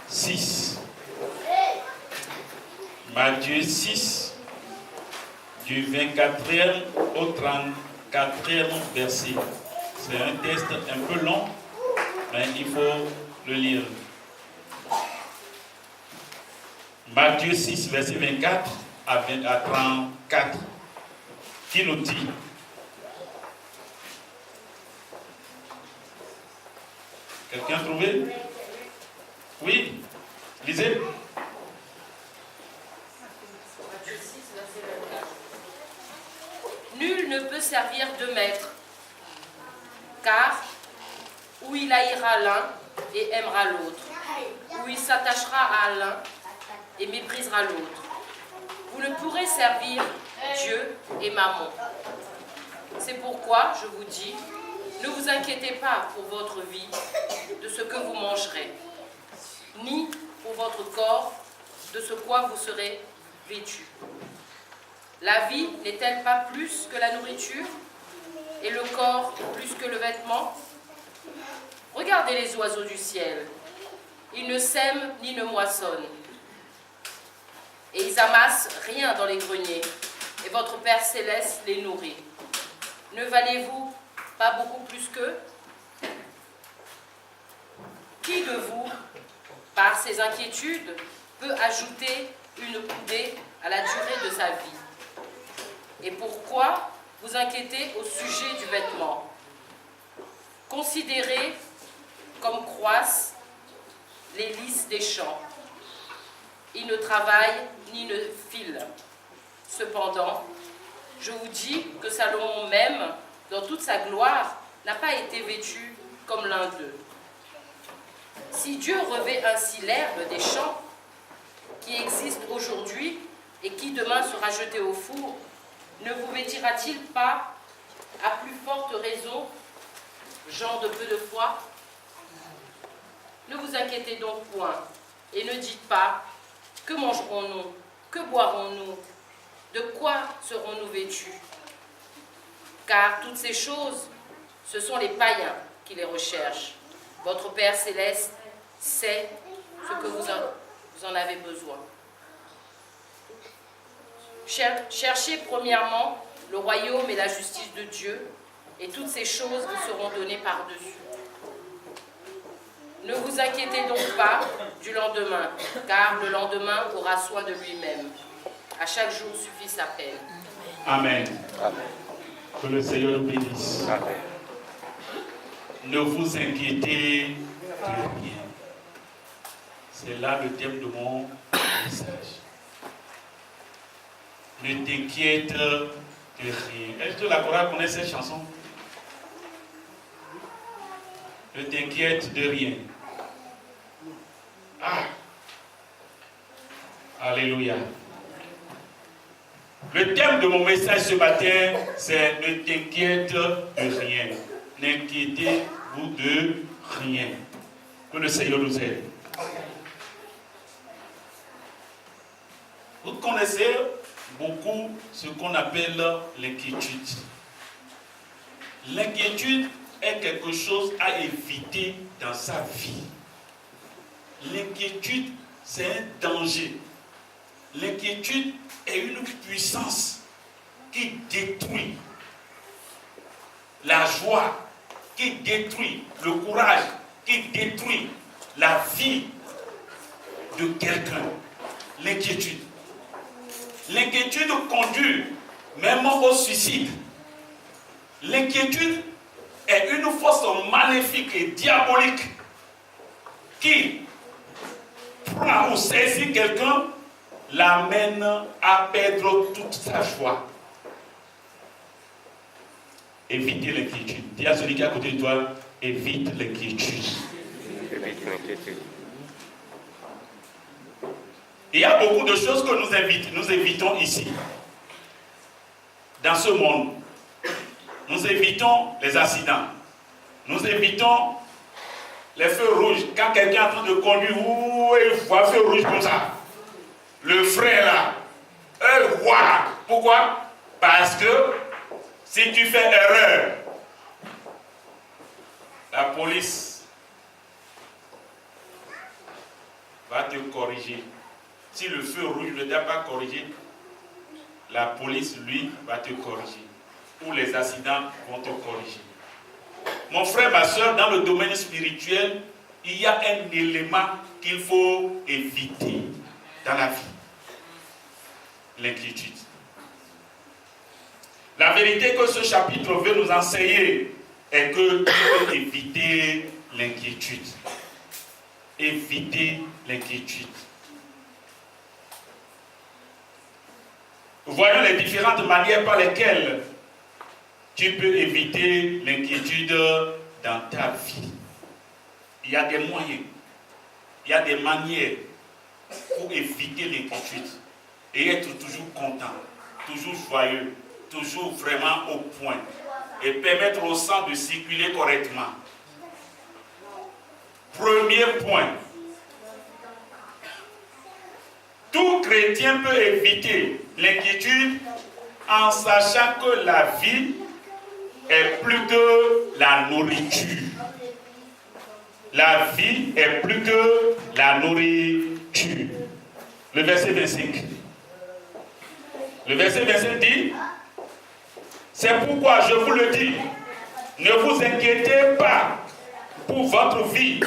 6. Matthieu 6, du 24e au 34e verset. C'est un texte un peu long, mais il faut le lire. Matthieu 6, verset 24 à 34, qui nous dit: quelqu'un a trouvé? Oui, lisez. Matthieu 6, verset 24. Nul ne peut servir deux maîtres, car ou il haïra l'un et aimera l'autre, ou il s'attachera à l'un et méprisera l'autre. Vous ne pourrez servir Dieu et Mammon. C'est pourquoi je vous dis, ne vous inquiétez pas pour votre vie, de ce que vous mangerez, ni pour votre corps, de ce quoi vous serez vêtus. La vie n'est-elle pas plus que la nourriture, et le corps plus que le vêtement? Regardez les oiseaux du ciel. Ils ne sèment ni ne moissonnent, et ils amassent rien dans les greniers, et votre Père céleste les nourrit. Ne valez-vous pas beaucoup plus qu'eux? Qui de vous, par ses inquiétudes, peut ajouter une coudée à la durée de sa vie? Et pourquoi vous inquiétez au sujet du vêtement? Considérez comme croissent les lys des champs. Ils ne travaillent ni ne filent. Cependant, je vous dis que Salomon même, dans toute sa gloire, n'a pas été vêtu comme l'un d'eux. Si Dieu revêt ainsi l'herbe des champs, qui existe aujourd'hui et qui demain sera jetée au four, ne vous vêtira-t-il pas à plus forte raison, gens de peu de foi? Ne vous inquiétez donc point, et ne dites pas: que mangerons-nous? Que boirons-nous? De quoi serons-nous vêtus? Car toutes ces choses, ce sont les païens qui les recherchent. Votre Père céleste sait ce que vous en avez besoin. Cherchez premièrement le royaume et la justice de Dieu, et toutes ces choses vous seront données par-dessus. Ne vous inquiétez donc pas du lendemain, car le lendemain aura soin de lui-même. À chaque jour suffit sa peine. Amen. Amen. Que le Seigneur nous bénisse. Amen. Ne vous inquiétez de rien. C'est là le thème de mon message. Ne t'inquiète de rien. Est-ce que la chorale connaît cette chanson? Ne t'inquiète de rien. Ah! Alléluia. Le thème de mon message ce matin, c'est ne t'inquiète de rien. N'inquiétez-vous de rien. Que le Seigneur nous aide. Vous connaissez beaucoup ce qu'on appelle l'inquiétude. L'inquiétude est quelque chose à éviter dans sa vie. L'inquiétude, c'est un danger. L'inquiétude est une puissance qui détruit la joie, qui détruit le courage, qui détruit la vie de quelqu'un. L'inquiétude. L'inquiétude conduit même au suicide. L'inquiétude est une force maléfique et diabolique qui prend ou saisit quelqu'un, l'amène à perdre toute sa joie. Évitez l'inquiétude. Dis à celui qui est à côté de toi, évite l'inquiétude. Évite l'inquiétude. Il y a beaucoup de choses que nous évitons ici, dans ce monde. Nous évitons les accidents. Nous évitons les feux rouges. Quand quelqu'un est en train de conduire, il voit un feu rouge comme ça. Le frère là, elle voit. Pourquoi? Parce que si tu fais erreur, la police va te corriger. Si le feu rouge ne t'a pas corrigé, la police, lui, va te corriger. Ou les accidents vont te corriger. Mon frère, ma soeur, dans le domaine spirituel, il y a un élément qu'il faut éviter dans la vie. L'inquiétude. La vérité que ce chapitre veut nous enseigner est que tu peux éviter l'inquiétude. Éviter l'inquiétude. Voyons les différentes manières par lesquelles tu peux éviter l'inquiétude dans ta vie. Il y a des moyens, il y a des manières pour éviter l'inquiétude et être toujours content, toujours joyeux, toujours vraiment au point et permettre au sang de circuler correctement. Premier point. Tout chrétien peut éviter l'inquiétude en sachant que la vie est plus que la nourriture. La vie est plus que la nourriture. Le verset 25. Le verset 25 dit, c'est pourquoi je vous le dis, ne vous inquiétez pas pour votre vie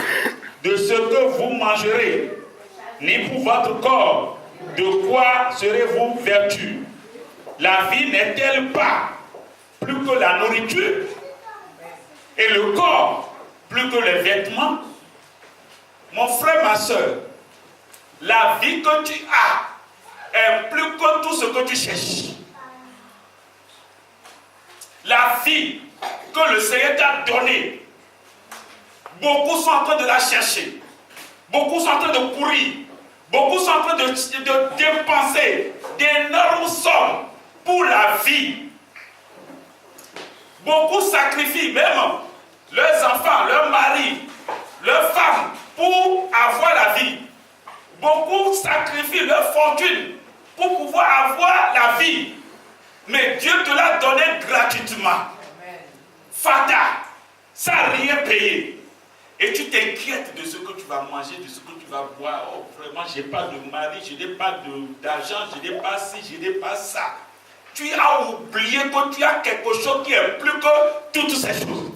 de ce que vous mangerez, ni pour votre corps, de quoi serez-vous vêtus. La vie n'est-elle pas plus que la nourriture et le corps plus que les vêtements? Mon frère, ma soeur, la vie que tu as est plus que tout ce que tu cherches. La vie que le Seigneur t'a donnée, beaucoup sont en train de la chercher. Beaucoup sont en train de courir. Beaucoup sont en train de dépenser d'énormes sommes pour la vie. Beaucoup sacrifient même leurs enfants, leurs maris, leurs femmes pour avoir la vie. Beaucoup sacrifient leur fortune pour pouvoir avoir la vie. Mais Dieu te l'a donné gratuitement. Fata, sans rien payer. Et tu t'inquiètes de ce que tu vas manger, de ce que tu vas boire. Oh, vraiment, je n'ai pas de mari, je n'ai pas d'argent, je n'ai pas ci, je n'ai pas ça. Tu as oublié que tu as quelque chose qui est plus que toutes ces choses.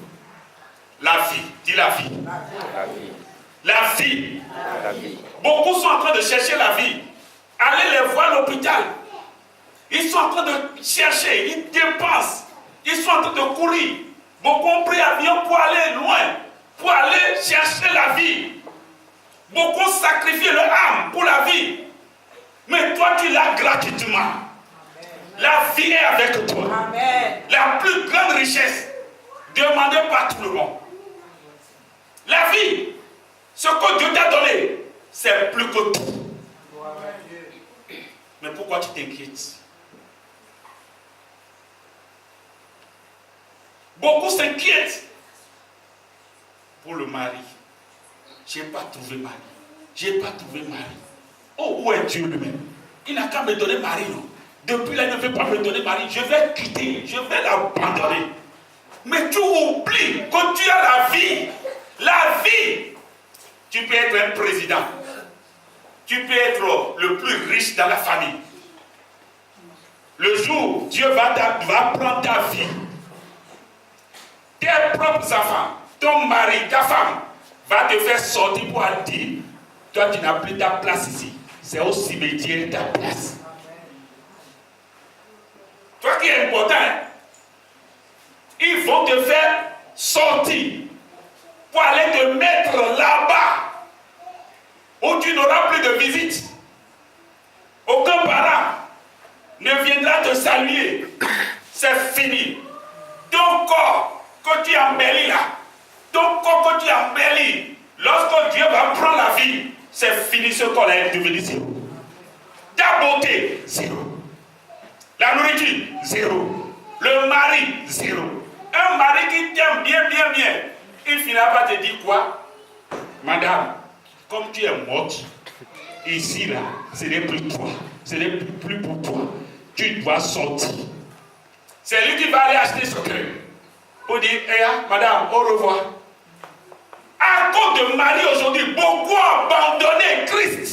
La vie, dis la vie. La vie. La vie. La vie. Beaucoup sont en train de chercher la vie. Allez les voir à l'hôpital. Ils sont en train de chercher, ils dépensent. Ils sont en train de courir. Beaucoup ont pris avion pour aller loin, pour aller chercher la vie. Beaucoup sacrifient leur âme pour la vie. Mais toi, tu l'as gratuitement. Amen. La vie est avec toi. Amen. La plus grande richesse demandée par tout le monde. La vie, ce que Dieu t'a donné, c'est plus que tout. Mais pourquoi tu t'inquiètes? Beaucoup s'inquiètent pour le mari. Je n'ai pas trouvé mari. Je n'ai pas trouvé mari. Oh, où est Dieu lui-même? Il n'a qu'à me donner mari, non? Depuis là, il ne veut pas me donner mari. Je vais quitter, je vais l'abandonner. Mais tu oublies que tu as la vie. La vie. Tu peux être un président. Tu peux être le plus riche dans la famille. Le jour où Dieu va prendre ta vie, tes propres enfants, ton mari, ta femme, va te faire sortir pour dire, toi tu n'as plus ta place ici. C'est au cimetière ta place. Toi qui es important, ils vont te faire sortir pour aller te mettre là-bas où tu n'auras plus de visite. Aucun parent ne viendra te saluer. C'est fini. Ton corps que tu embellis là, ton corps que tu embellis, lorsque Dieu va prendre la vie, c'est fini, ce corps est devenu zéro. Ta beauté, zéro. La nourriture, zéro. Le mari, zéro. Un mari qui t'aime bien, bien, bien, il finira par te dire quoi? Madame, comme tu es morte, ici là, ce n'est plus toi. Ce n'est plus pour toi. Tu dois sortir. C'est lui qui va aller acheter ce cœur. Pour dire, madame, au revoir. À cause de Marie aujourd'hui, beaucoup ont abandonné Christ.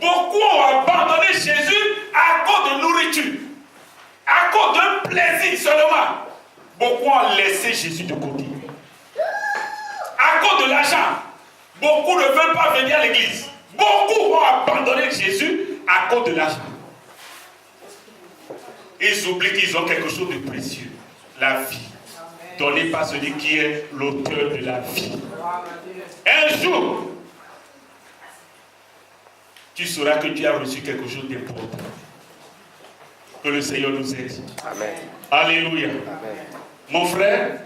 Beaucoup ont abandonné Jésus à cause de nourriture, à cause d'un plaisir seulement. Beaucoup ont laissé Jésus de côté. À cause de l'argent, beaucoup ne veulent pas venir à l'église. Beaucoup ont abandonné Jésus à cause de l'argent. Ils oublient qu'ils ont quelque chose de précieux, la vie, donnée par celui qui est l'auteur de la vie. Un jour, tu sauras que tu as reçu quelque chose d'important. Que le Seigneur nous aide. Amen. Alléluia. Amen. Mon frère,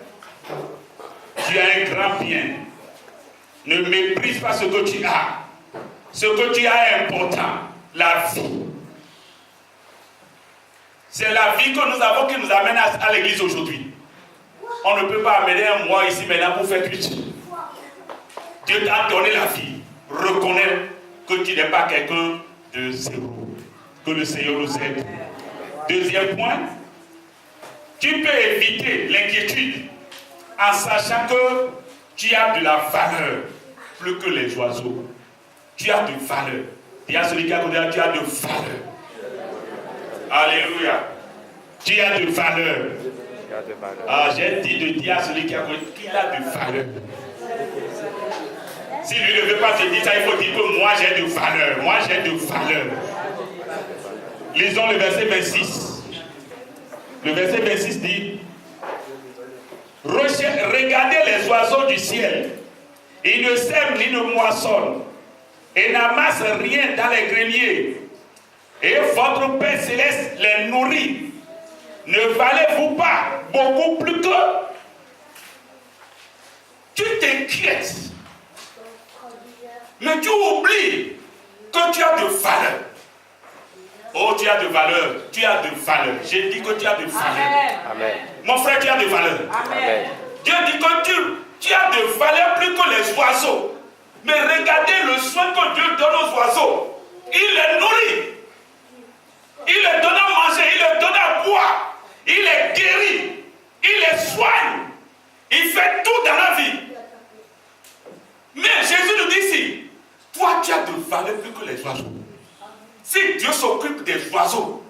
tu as un grand bien. Ne méprise pas ce que tu as. Ce que tu as est important. La vie. C'est la vie que nous avons qui nous amène à l'église aujourd'hui. On ne peut pas amener un mois ici maintenant pour faire culte. Dieu t'a donné la vie. Reconnais que tu n'es pas quelqu'un de zéro. Que le Seigneur nous aide. Deuxième point, tu peux éviter l'inquiétude en sachant que tu as de la valeur plus que les oiseaux. Tu as de valeur. Dis à celui qui a côté, tu as de valeur. Alléluia. Tu as de valeur. Ah, j'ai dit de dire à celui qui a côté qu'il a de valeur. Si lui ne veut pas te dire ça, il faut dire que moi j'ai de valeur. Moi j'ai de valeur. Lisons le verset 26. Le verset 26 dit: regardez les oiseaux du ciel. Ils ne sèment ni ne moissonnent et n'amassent rien dans les greniers. Et votre Père céleste les nourrit. Ne valez-vous pas beaucoup plus que? Tu t'inquiètes. Mais tu oublies que tu as de valeur. Oh, tu as de valeur. Tu as de valeur. J'ai dit que tu as de valeur. Amen. Mon frère, tu as de valeur. Amen. Dieu dit que tu as de valeur plus que les oiseaux. Mais regardez le soin que Dieu donne aux oiseaux. Il les nourrit. Il les donne à manger. Il les donne à boire. Il les guérit. Il les soigne. Il fait tout dans la vie. Mais Jésus nous dit ici, toi tu as de valeur plus que les oiseaux. Si Dieu s'occupe des oiseaux,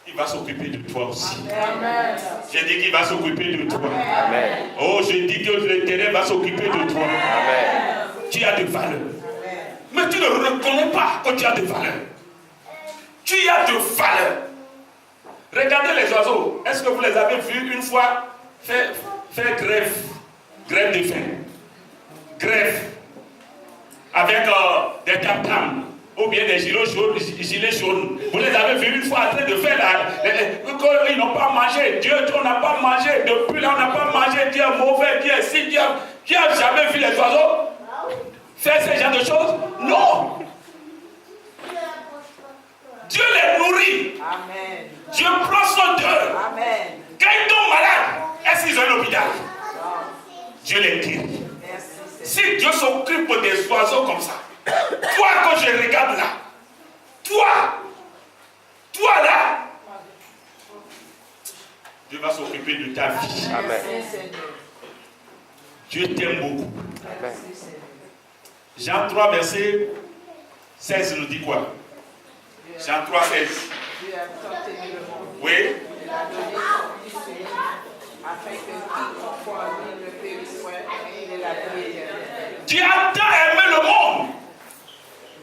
il va s'occuper de toi aussi. Amen. J'ai dit qu'il va s'occuper de toi. Amen. Oh, je dis que l'Éternel va s'occuper de toi. Amen. Tu as de valeur. Mais tu ne reconnais pas que tu as de valeur. Tu as de valeur. Regardez les oiseaux. Est-ce que vous les avez vus une fois faire grève de faim? Grève. Avec des tam-tams. Ou bien des gilets jaunes. Vous les avez vus une fois en train de faire ils n'ont pas mangé. Dieu, on n'a pas mangé. Depuis là, on n'a pas mangé. Dieu est mauvais. Dieu est si. Qui a jamais vu les oiseaux faire ce genre de choses? Non. Dieu les nourrit. Amen. Dieu prend soin d'eux. Amen. Quand ils tombent malades, est-ce qu'ils ont un hôpital? Dieu les guérit. Merci. Si Dieu s'occupe des oiseaux comme ça, toi que je regarde là, toi là, Dieu va s'occuper de ta vie. Amen. Merci, Seigneur. Dieu t'aime beaucoup. Amen. Jean 3, verset 16 nous dit quoi? Jean 3, 16. Dieu a tant aimé le monde. Oui. Il a donné son Fils unique, afin que quiconque croit en lui ne périsse point, mais il ait la vie éternelle. Dieu a tant aimé le monde.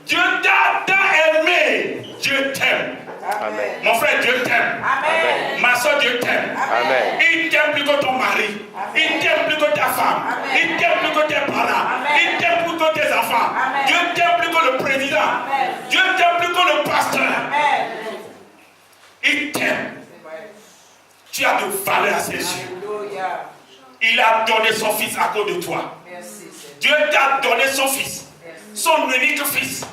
Dieu t'a tant aimé. Dieu t'aime. Amen. Mon frère, Dieu t'aime. Amen. Ma soeur, Dieu t'aime. Amen. Il t'aime plus que ton mari. Il t'aime plus que ta femme. Amen. Il t'aime plus que tes parents. Amen. Il t'aime plus que tes enfants. Amen. Dieu t'aime plus que le président. Amen. Dieu t'aime plus que le pasteur. Amen. Il t'aime. C'est vrai. Tu as de valeur à ses yeux. Alléluia. Il a donné son fils à cause de toi. Merci, Seigneur. Dieu t'a donné son fils. Merci. Son unique fils.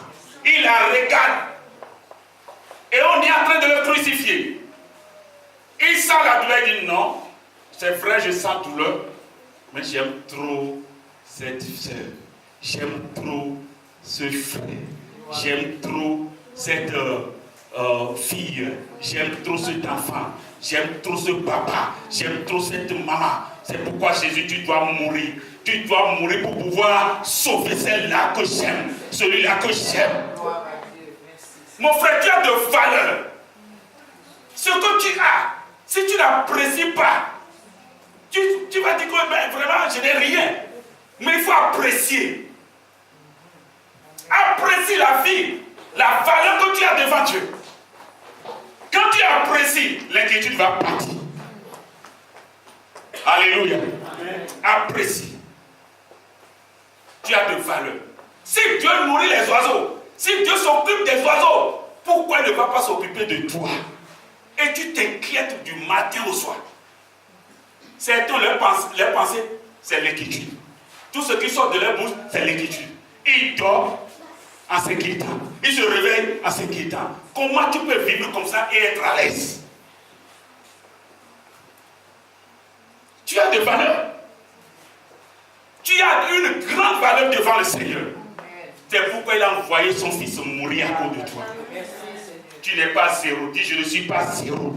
Il la regarde. Et on est en train de le crucifier. Il sent la douleur. Il dit non. C'est vrai, je sens douleur. Mais j'aime trop cette sœur. J'aime trop ce frère. J'aime trop cette fille. J'aime trop cet enfant. J'aime trop ce papa. J'aime trop cette maman. C'est pourquoi Jésus, tu dois mourir. Tu dois mourir pour pouvoir sauver celle-là que j'aime. Celui-là que j'aime. Gloire à Dieu. Mon frère, tu as de valeur. Ce que tu as, si tu n'apprécies pas, tu vas dire que ben, vraiment, je n'ai rien. Mais il faut apprécier. Apprécie la vie, la valeur que tu as devant Dieu. Quand tu apprécies, l'inquiétude va partir. Alléluia. Apprécie. Tu as de valeur. Si Dieu nourrit les oiseaux, si Dieu s'occupe des oiseaux, pourquoi il ne va pas s'occuper de toi? Et tu t'inquiètes du matin au soir. Certains, leur pensée, c'est l'inquiétude. Tout ce qui sort de leur bouche, c'est l'inquiétude. Ils dorment en s'inquiétant. Ils se réveillent en s'inquiétant. Comment tu peux vivre comme ça et être à l'aise? Tu as de valeur. Tu as une grande valeur devant le Seigneur. C'est pourquoi il a envoyé son fils mourir à cause de toi. Tu n'es pas zéro. Dis, je ne suis pas zéro.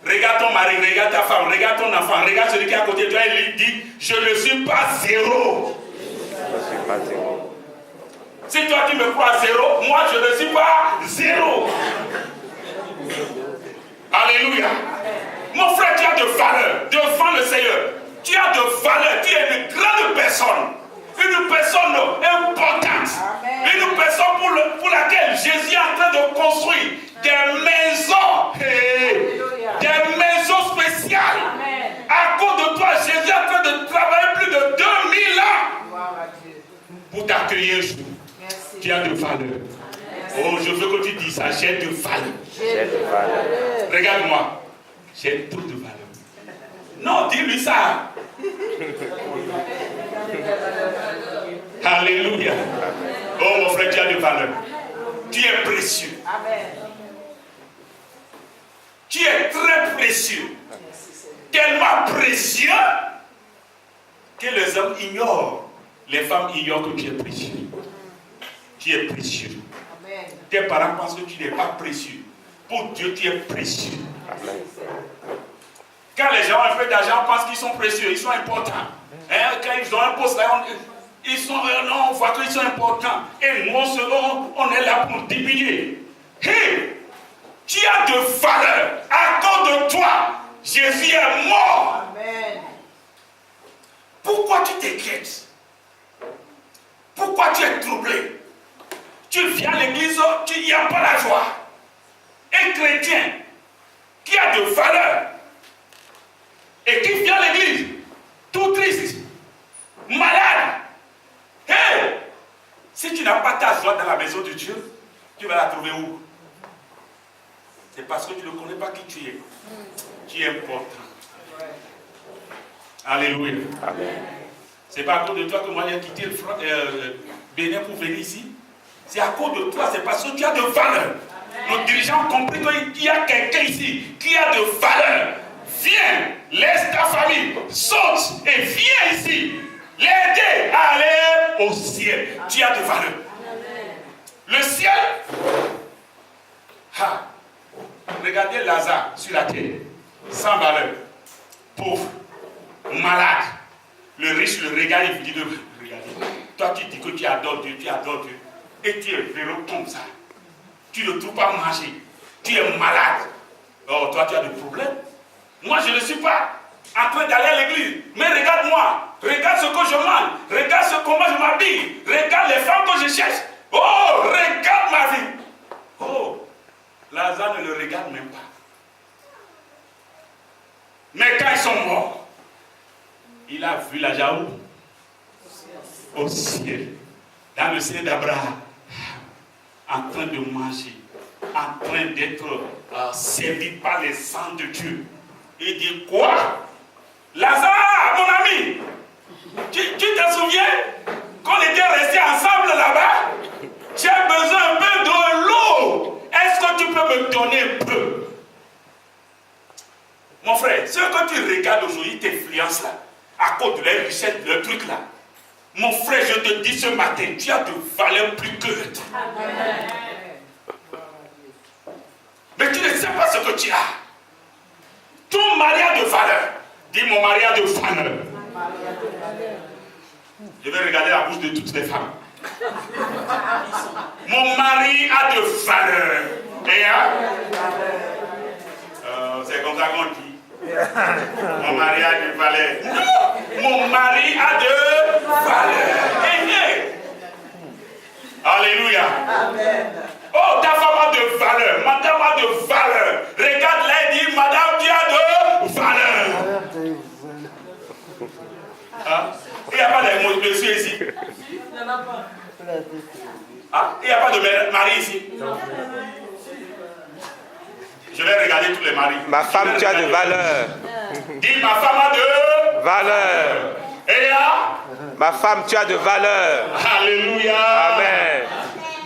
Regarde ton mari, regarde ta femme, regarde ton enfant, regarde celui qui est à côté de toi et lui dit, je ne suis pas zéro. Je ne suis pas zéro. Si toi tu me crois zéro, moi je ne suis pas zéro. Alléluia. Mon frère, tu as de valeur devant le Seigneur. Tu as de valeur, tu es une grande personne. Une personne importante. Amen. Une personne pour laquelle Jésus est en train de construire des maisons. Des maisons spéciales. Amen. À cause de toi, Jésus est en train de travailler plus de 2000 ans pour t'accueillir un jour. Merci. Tu as de valeur. Merci. Oh, je veux que tu dises ça. J'ai de valeur. J'ai de valeur. Regarde-moi. J'ai trop de valeur. Non, dis-lui ça. Alléluia. Oh mon frère, tu as de valeur. Tu es précieux. Amen. Tu es très précieux. Tellement précieux que les hommes ignorent. Les femmes ignorent que tu es précieux. Tu es précieux. Amen. Tes parents pensent que tu n'es pas précieux. Pour Dieu, tu es précieux. Amen. Quand les gens ont un peu d'argent, pensent qu'ils sont précieux, ils sont importants. Hein? Quand ils ont un poste là, on voit qu'ils sont importants. Et nous, on est là pour diminuer. Hey, tu as de valeur. À cause de toi, Jésus est mort. Amen. Pourquoi tu t'inquiètes? Pourquoi tu es troublé? Tu viens à l'église, il n'y a pas la joie. Un chrétien qui a de valeur et qui vient à l'église, tout triste, malade. Hey! Si tu n'as pas ta joie dans la maison de Dieu, tu vas la trouver où? C'est parce que tu ne connais pas qui tu es. Tu es important. Alléluia. Amen. C'est pas à cause de toi que moi j'ai quitté le Bénin pour venir ici. C'est à cause de toi, c'est parce que tu as de valeur. Nos dirigeants ont compris qu'il y a quelqu'un ici qui a de valeur. Viens, laisse ta famille, saute et viens ici. L'aider à aller au ciel. Tu as de valeur. Le ciel. Regardez Lazare sur la terre. Sans valeur. Pauvre. Malade. Le riche le regarde et dit de regarder. Toi tu dis que tu adores Dieu, et tu es vélo comme ça. Tu ne trouves pas manger. Tu es malade. Oh, toi tu as des problèmes. Moi je ne suis pas en train d'aller à l'église. Mais regarde-moi. Regarde ce que je mange. Regarde comment je m'habille. Regarde les femmes que je cherche. Oh, regarde ma vie. Oh, Lazare ne le regarde même pas. Mais quand ils sont morts, il a vu Lazare au ciel, dans le ciel d'Abraham, en train de manger, en train d'être servi par les sangs de Dieu. Il dit quoi? Lazare, mon ami, tu te souviens qu'on était restés ensemble là-bas? J'ai besoin un peu de l'eau. Est-ce que tu peux me donner un peu? Mon frère, ce que tu regardes aujourd'hui t'influence là, à cause de la richesse, le truc là. Mon frère, je te dis ce matin, tu as de valeur plus que l'autre. Mais tu ne sais pas ce que tu as. Ton mari a de valeur. Dis, mon mari a de valeur. Je vais regarder la bouche de toutes les femmes. Mon mari a de valeur. Et c'est comme ça qu'on dit. Mon mari a de valeur. Non, mon mari a de valeur. Alléluia. Amen. Oh, ta femme a de valeur. Madame a de valeur. Regarde-la et dis, madame, tu as de valeur. Hein? Il n'y a pas de monsieur ici. Il n'y en a pas. Ah, il n'y a pas de mari ici. Je vais regarder tous les maris. Ma femme, tu as de valeur. Dis, ma femme a de Valeur. Et là, Ma femme, tu as de valeur. alléluia. Amen.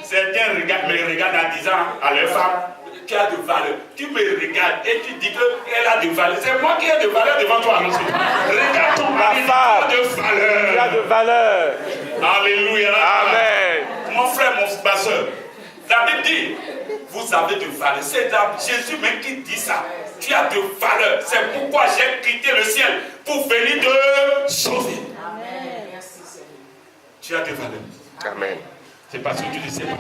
Certains me regardent en disant à leur femme, tu as de valeur. Tu me regardes et tu dis qu'elle a de valeur. C'est moi qui ai de valeur devant toi, monsieur. Regarde ton mari, tu as de valeur. Tu as de valeur. Alléluia. Amen. Mon frère, ma soeur, la Bible dit, vous avez de valeur. C'est Jésus même qui dit ça. Tu as de valeur. C'est pourquoi j'ai quitté le ciel pour venir te sauver. Amen. Merci Seigneur. Tu as de valeur. Amen. C'est parce que tu ne le sais pas.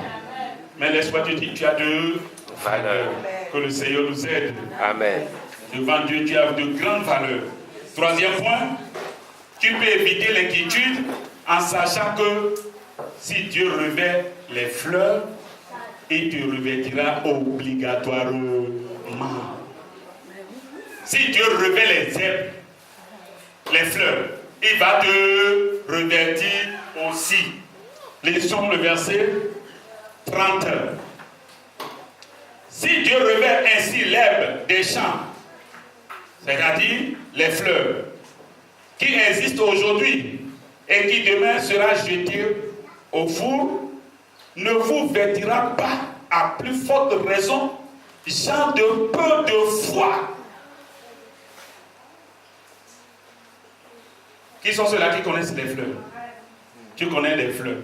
Mais laisse-moi te dire, tu as de valeur. Que le Seigneur nous aide. Amen. Devant Dieu, tu as de grandes valeurs. Troisième point, tu peux éviter l'inquiétude en sachant que si Dieu revêt les fleurs, il te revêtira obligatoirement. Si Dieu revêt les herbes, les fleurs, il va te revêtir aussi. Lisons le verset 30. Si Dieu revêt ainsi l'herbe des champs, c'est-à-dire les fleurs, qui existent aujourd'hui et qui demain sera jetée au four, ne vous vêtira pas à plus forte raison, gens de peu de foi. Qui sont ceux-là qui connaissent les fleurs? Tu connais les fleurs.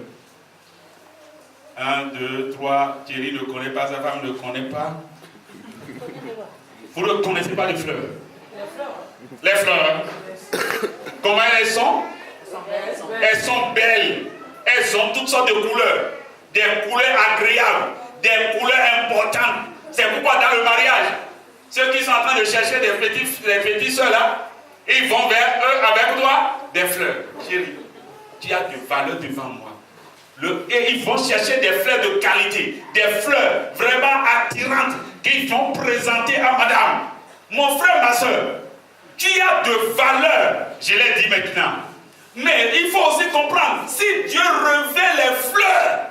1, 2, 3, Thierry ne connaît pas, sa femme ne connaît pas. Vous ne connaissez pas les fleurs? Les fleurs. Comment elles sont? Elles sont belles. Elles ont toutes sortes de couleurs. Des couleurs agréables. Des couleurs importantes. C'est pourquoi dans le mariage, ceux qui sont en train de chercher des petits soeurs là, ils vont vers eux avec toi des fleurs. Chérie, tu as de valeur devant moi. Et ils vont chercher des fleurs de qualité, des fleurs vraiment attirantes qu'ils vont présenter à madame. Mon frère, ma soeur, tu as de valeur, je l'ai dit maintenant. Mais il faut aussi comprendre, si Dieu revêt les fleurs,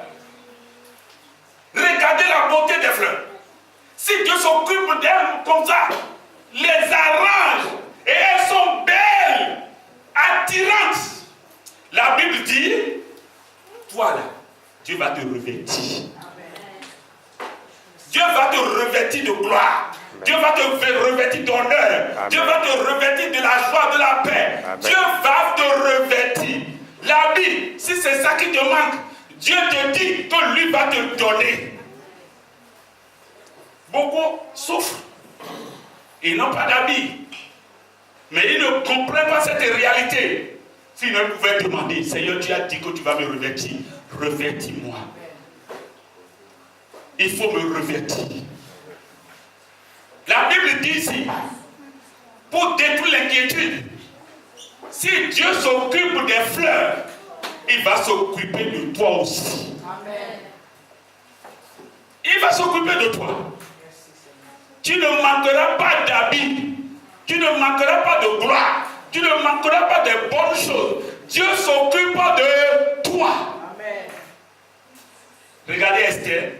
regardez la beauté des fleurs. Si Dieu s'occupe d'elles comme ça, les arrange, et elles sont belles, attirantes. La Bible dit, toi là, Dieu va te revêtir. Dieu va te revêtir de gloire. Dieu va te revêtir d'honneur. Dieu va te revêtir de la joie, de la paix. Amen. Dieu va te revêtir. La Bible, si c'est ça qui te manque, Dieu te dit que lui va te donner. Beaucoup souffrent. Ils n'ont pas d'habits. Mais ils ne comprennent pas cette réalité. S'ils ne pouvaient demander, Seigneur, tu as dit que tu vas me revêtir. Revêtis-moi. Il faut me revêtir. La Bible dit ici, pour détruire l'inquiétude, si Dieu s'occupe des fleurs, il va s'occuper de toi aussi. Amen. Il va s'occuper de toi. Tu ne manqueras pas d'habits. Tu ne manqueras pas de gloire. Tu ne manqueras pas de bonnes choses. Dieu s'occupe de toi. Amen. Regardez Esther.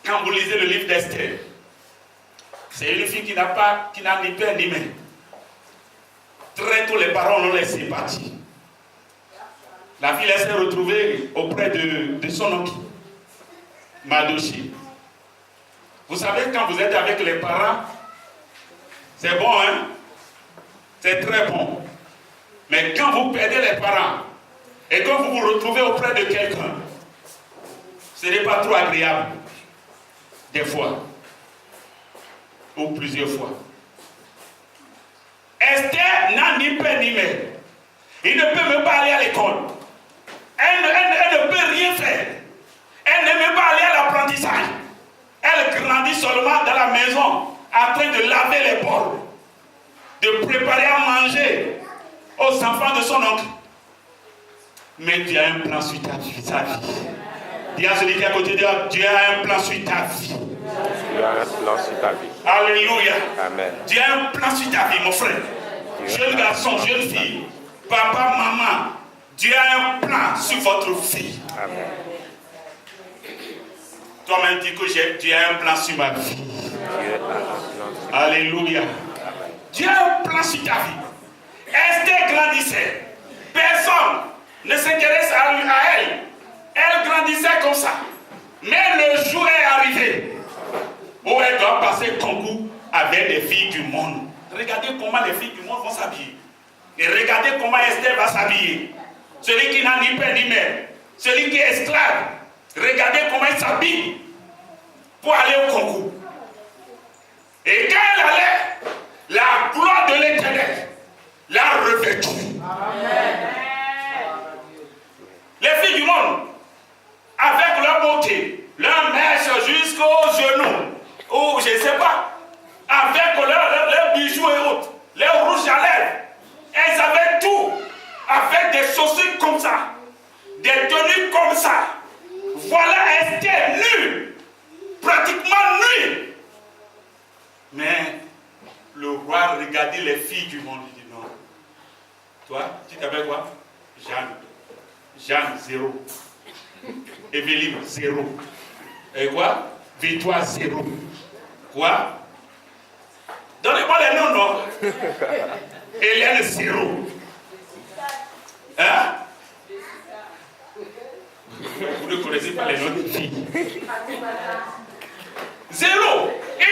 Quand vous lisez le livre d'Esther, c'est une fille qui n'a ni père ni mère. Très tôt, les parents l'ont laissé partir. La fille s'est retrouvée auprès de son oncle, Mardochée. Vous savez, quand vous êtes avec les parents, c'est bon, hein? C'est très bon. Mais quand vous perdez les parents et que vous vous retrouvez auprès de quelqu'un, ce n'est pas trop agréable. Des fois. Ou plusieurs fois. Esther n'a ni père ni mère. Il ne peut même pas aller à l'école. Elle ne peut rien faire. aux enfants de son oncle. Mais Dieu a un plan sur ta vie, sa vie. Dis à celui qui est à côté de toi, Dieu a un plan sur ta vie. Dieu a un plan sur ta vie. Alléluia. Amen. Dieu a un plan sur ta vie, mon frère. Jeune garçon, jeune fille, papa, maman, Dieu a un plan sur votre vie. Amen. Toi-même dis que Dieu a un plan sur ma vie. Dieu a un plan sur Alléluia. Dieu a un plan sur ta vie. Esther grandissait. Personne ne s'intéresse à elle. Elle grandissait comme ça. Mais le jour est arrivé où elle doit passer concours avec les filles du monde. Regardez comment les filles du monde vont s'habiller. Et regardez comment Esther va s'habiller. Celui qui n'a ni père ni mère. Celui qui est esclave. Regardez comment il s'habille pour aller au concours. Et quand elle allait, la gloire de l'Éternel l'a revêtue. Les filles du monde, avec leur beauté, leur mèche jusqu'aux genoux, ou je ne sais pas, avec leurs bijoux et autres, leurs rouges à lèvres, elles avaient tout, avec des chaussures comme ça, des tenues comme ça. Voilà Esther nue, pratiquement nue. Mais le roi regardait les filles du monde, il dit non. Toi, tu t'appelles quoi? Jeanne. Jeanne, 0. Évelyne, 0. Et quoi? Victoire, 0. Quoi? Donnez-moi les noms, non? Hélène, 0. Hein? Vous ne connaissez pas les noms des filles. 0. Et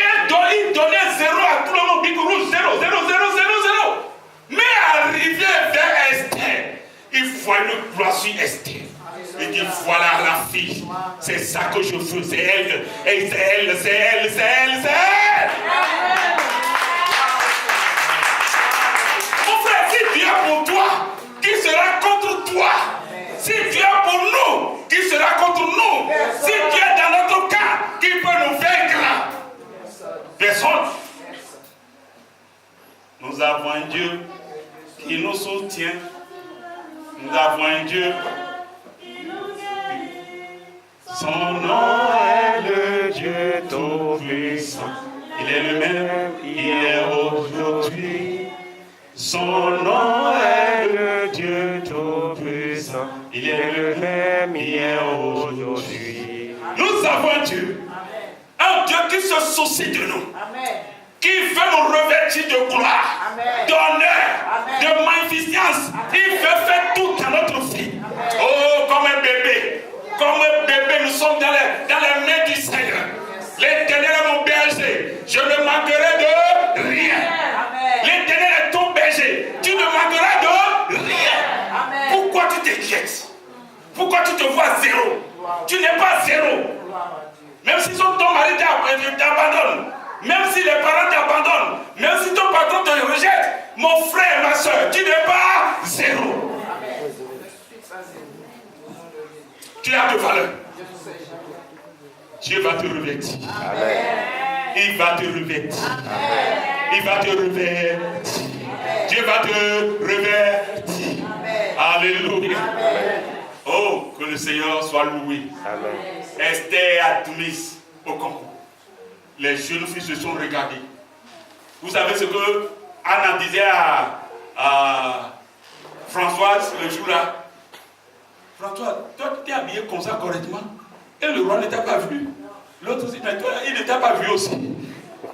il donnait 0 à tout le monde. Bic rouge, 0, 0, 0, 0, 0. Mais arrivé vers Esther, il voit une gloire sur Esther. Il dit voilà la fille. C'est ça que je veux. C'est elle. Et c'est elle, c'est elle, c'est elle, c'est elle. Mon frère, si Dieu est pour toi, qui sera contre toi? Si Dieu est pour nous, qui sera contre nous? Si Dieu est dans notre cas, qui peut nous vaincre? Personne. Nous avons un Dieu qui nous soutient. Nous avons un Dieu. Son nom est le Dieu Tout-Puissant. Il est le même hier, aujourd'hui. Son nom est le Dieu Tout-Puissant. Il est le même hier, aujourd'hui. Nous avons un Dieu. Un Dieu qui se soucie de nous. Qui veut nous revêtir de gloire, d'honneur, de magnificence. Il veut faire tout dans notre vie. Oh, comme un bébé. Comme un bébé, nous sommes dans les mains du Seigneur. L'Éternel est mon berger. Je ne manquerai de rien. L'Éternel est ton berger. Tu ne manqueras de rien. Pourquoi tu t'inquiètes? Pourquoi tu te vois 0? Tu n'es pas 0. Même si ton mari t'abandonne, même si les parents t'abandonnent, même si ton patron te rejette, mon frère, ma soeur, tu n'es pas 0. Tu as de valeur. Dieu va te revêtir. Amen. Il va te revêtir. Amen. Il va te revêtir. Amen. Dieu va te revêtir. Amen. Alléluia. Amen. Oh, que le Seigneur soit loué. Amen. Esther admise au concours. Les jeunes filles se sont regardées. Vous savez ce que Anna disait à Françoise le jour-là? François, toi tu t'es habillé comme ça correctement. Et le roi ne t'a pas vu. L'autre aussi, mais toi, il ne t'a pas vu aussi.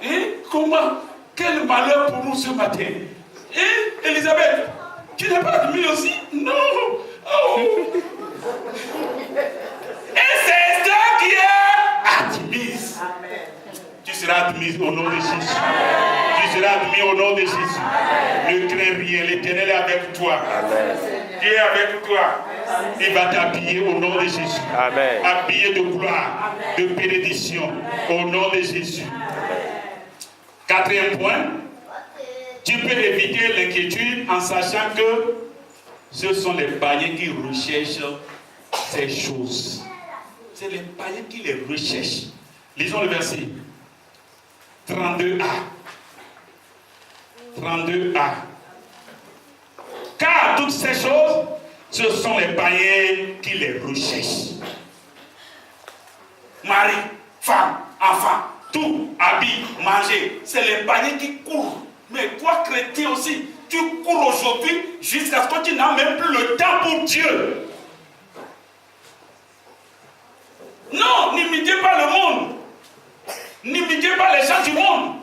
Et comment? Quel malheur pour nous ce matin. Et Elisabeth, tu n'es pas admis aussi? Non. Oh. Et c'est Esther qui est admise. Tu seras admise au nom de Jésus. Amen. Tu seras admis au nom de Jésus. Amen. Ne crains rien, l'Éternel est avec toi. Amen. Dieu est avec toi. Il va t'habiller au nom de Jésus. Amen. Habiller de gloire, de bénédiction au nom de Jésus. Quatrième point, tu peux éviter l'inquiétude en sachant que ce sont les païens qui recherchent ces choses. C'est les païens qui les recherchent. Lisons le verset 32a. 32a. Car à toutes ces choses, ce sont les païens qui les recherchent. Mari, femme, enfant, tout, habit, manger, c'est les païens qui courent. Mais toi, chrétien aussi, tu cours aujourd'hui jusqu'à ce que tu n'as même plus le temps pour Dieu. Non, n'imitez pas le monde. N'imitez pas les gens du monde.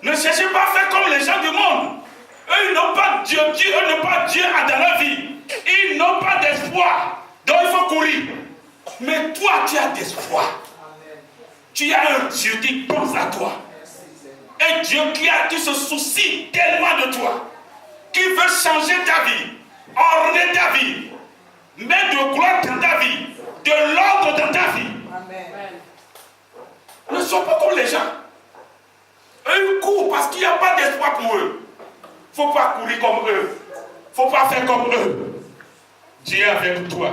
Ne cherchez pas à faire comme les gens du monde. Eux, ils n'ont pas Dieu. Eux n'ont pas Dieu dans leur vie. Ils n'ont pas d'espoir. Donc il faut courir. Mais toi, tu as d'espoir. Tu as un Dieu qui pense à toi. Un Dieu qui se soucie tellement de toi. Qui veut changer ta vie. Ordonner ta vie. Mettre de gloire dans ta vie. De l'ordre dans ta vie. Amen. Ne sois pas comme les gens. Eux, ils courent parce qu'il n'y a pas d'espoir pour eux. Il ne faut pas courir comme eux. Il ne faut pas faire comme eux. Dieu est avec toi.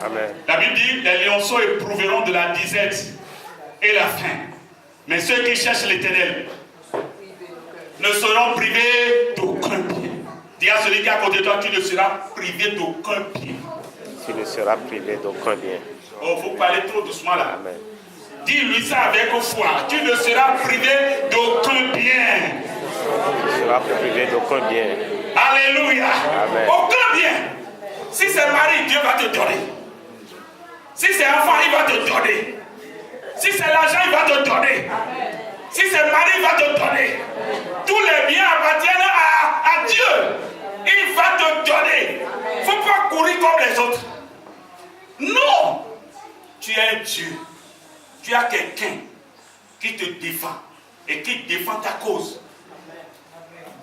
Amen. La Bible dit, les lionceaux éprouveront de la disette et la faim. Mais ceux qui cherchent l'Éternel ne seront privés d'aucun bien. Dis à celui qui est à côté de toi, tu ne seras privé d'aucun bien. Tu ne seras privé d'aucun bien. Oh, il faut parler trop doucement là. Amen. Dis-lui ça avec foi. Tu ne seras privé d'aucun bien. Tu ne seras privé d'aucun bien. Alléluia. Amen. Aucun bien. Si c'est mari, Dieu va te donner. Si c'est enfant, il va te donner. Si c'est l'argent, il va te donner. Si c'est mari, il va te donner. Tous les biens appartiennent à Dieu. Il va te donner. Il ne faut pas courir comme les autres. Non. Tu es un Dieu. Tu as quelqu'un qui te défend et qui défend ta cause.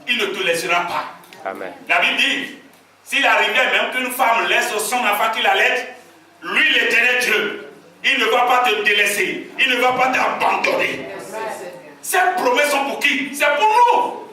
Il ne te laissera pas. Amen. La Bible dit, s'il arrivait même qu'une femme laisse son enfant qu'il allaite, lui, l'Éternel Dieu, il ne va pas te délaisser. Il ne va pas t'abandonner. Ces promesses sont pour qui? C'est pour nous.